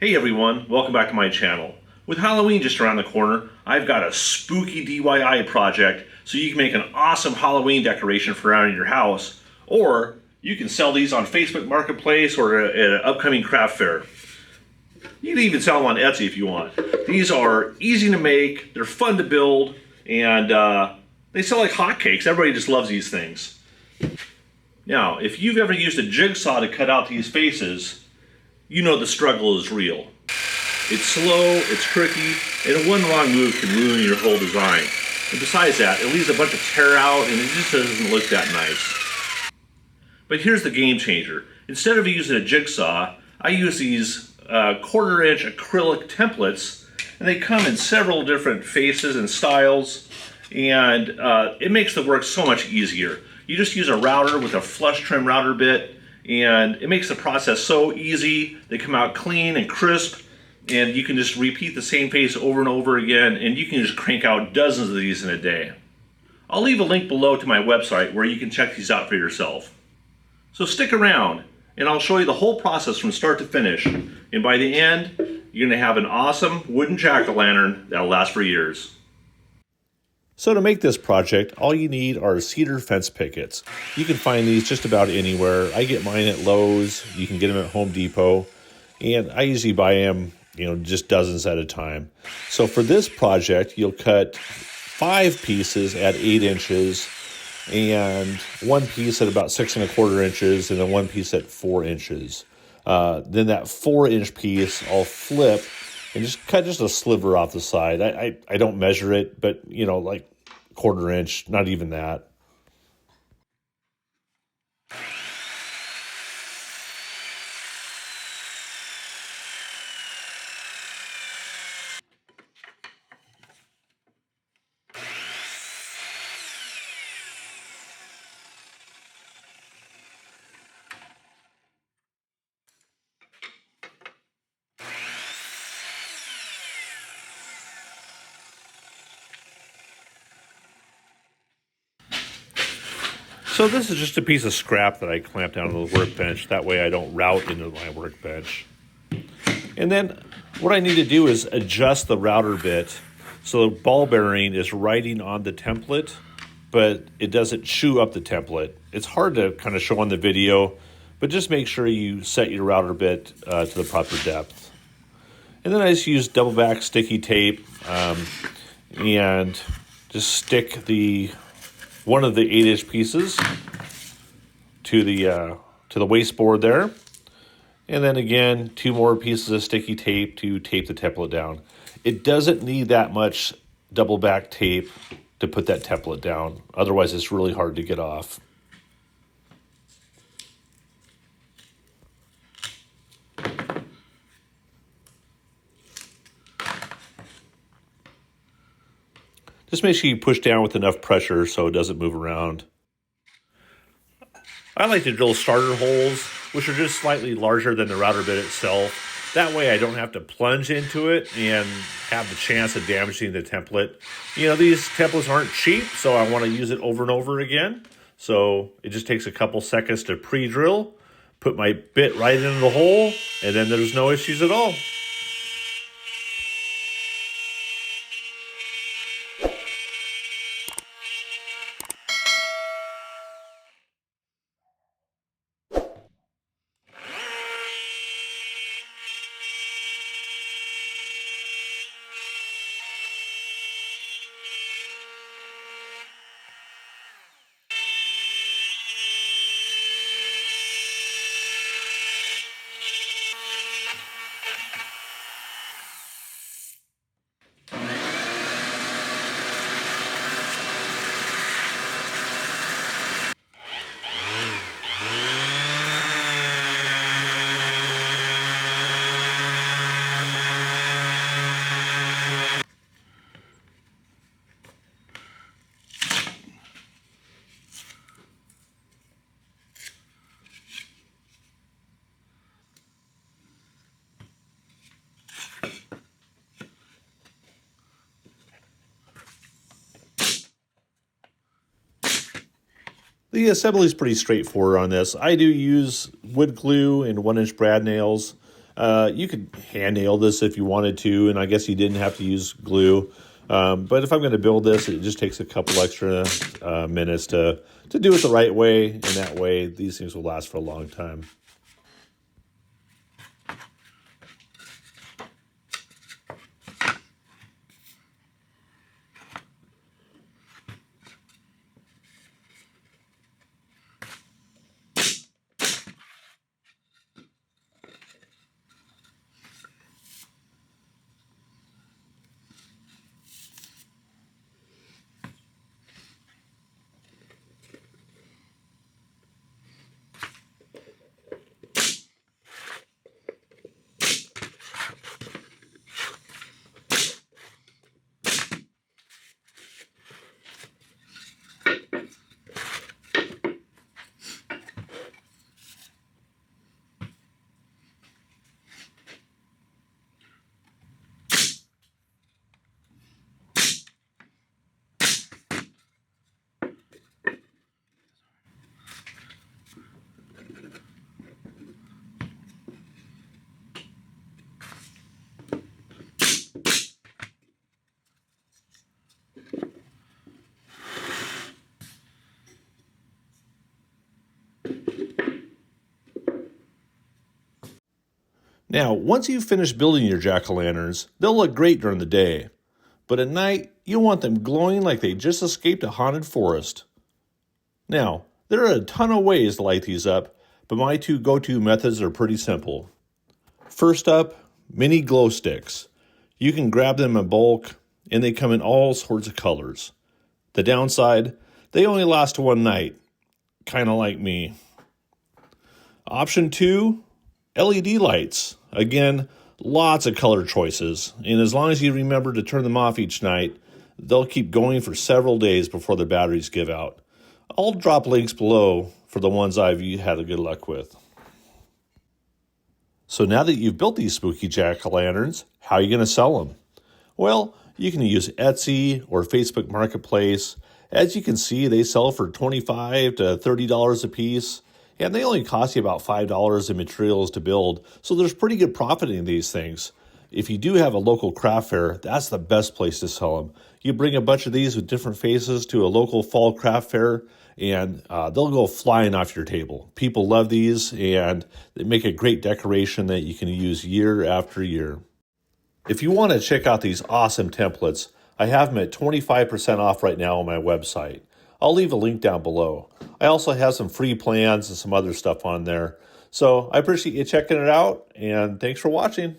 Hey everyone, welcome back to my channel. With Halloween just around the corner, I've got a spooky DIY project so you can make an awesome Halloween decoration for around your house, or you can sell these on Facebook Marketplace or at an upcoming craft fair. You can even sell them on Etsy if you want. These are easy to make, they're fun to build, and they sell like hotcakes. Everybody just loves these things. Now, if you've ever used a jigsaw to cut out these faces, you know the struggle is real. It's slow, it's tricky, and one wrong move can ruin your whole design. And besides that, it leaves a bunch of tear out and it just doesn't look that nice. But here's the game changer. Instead of using a jigsaw, I use these 1/4 inch acrylic templates, and they come in several different faces and styles, and it makes the work so much easier. You just use a router with a flush trim router bit, and it makes the process so easy. They come out clean and crisp, and you can just repeat the same face over and over again, and you can just crank out dozens of these in a day. I'll leave a link below to my website where you can check these out for yourself. So stick around, and I'll show you the whole process from start to finish, and by the end, you're going to have an awesome wooden jack-o'-lantern that'll last for years. So to make this project, all you need are cedar fence pickets. You can find these just about anywhere. I get mine at Lowe's. You can get them at Home Depot. And I usually buy them, just dozens at a time. So for this project, you'll cut 5 pieces at 8 inches and 1 piece at about 6 1/4 inches and then 1 piece at 4 inches. Then that 4-inch piece I'll flip and just cut just a sliver off the side. I don't measure it, but like 1/4 inch, not even that. So this is just a piece of scrap that I clamped down on the workbench. That way I don't route into my workbench. And then what I need to do is adjust the router bit so the ball bearing is riding on the template, but it doesn't chew up the template. It's hard to kind of show on the video, but just make sure you set your router bit to the proper depth. And then I just use double back sticky tape and just stick one of the 8-inch pieces to the wasteboard there. And then again, 2 more pieces of sticky tape to tape the template down. It doesn't need that much double back tape to put that template down. Otherwise, it's really hard to get off. Just make sure you push down with enough pressure so it doesn't move around. I like to drill starter holes, which are just slightly larger than the router bit itself. That way I don't have to plunge into it and have the chance of damaging the template. These templates aren't cheap, so I want to use it over and over again. So it just takes a couple seconds to pre-drill, put my bit right into the hole, and then there's no issues at all. The assembly is pretty straightforward on this. I do use wood glue and 1-inch brad nails. You could hand nail this if you wanted to, and I guess you didn't have to use glue. But if I'm going to build this, it just takes a couple extra minutes to do it the right way, and that way these things will last for a long time. Now, once you've finished building your jack-o'-lanterns, they'll look great during the day. But at night, you want them glowing like they just escaped a haunted forest. Now, there are a ton of ways to light these up, but my two go-to methods are pretty simple. First up, mini glow sticks. You can grab them in bulk, and they come in all sorts of colors. The downside, they only last one night, kind of like me. Option 2, LED lights. Again, lots of color choices, and as long as you remember to turn them off each night, they'll keep going for several days before the batteries give out. I'll drop links below for the ones I've had a good luck with. So now that you've built these spooky jack-o'-lanterns, how are you going to sell them? Well, you can use Etsy or Facebook Marketplace. As you can see, they sell for $25 to $30 a piece. And they only cost you about $5 in materials to build, so there's pretty good profit in these things. If you do have a local craft fair, that's the best place to sell them. You bring a bunch of these with different faces to a local fall craft fair, and they'll go flying off your table. People love these, and they make a great decoration that you can use year after year. If you want to check out these awesome templates, I have them at 25% off right now on my website. I'll leave a link down below. I also have some free plans and some other stuff on there. So I appreciate you checking it out, and thanks for watching.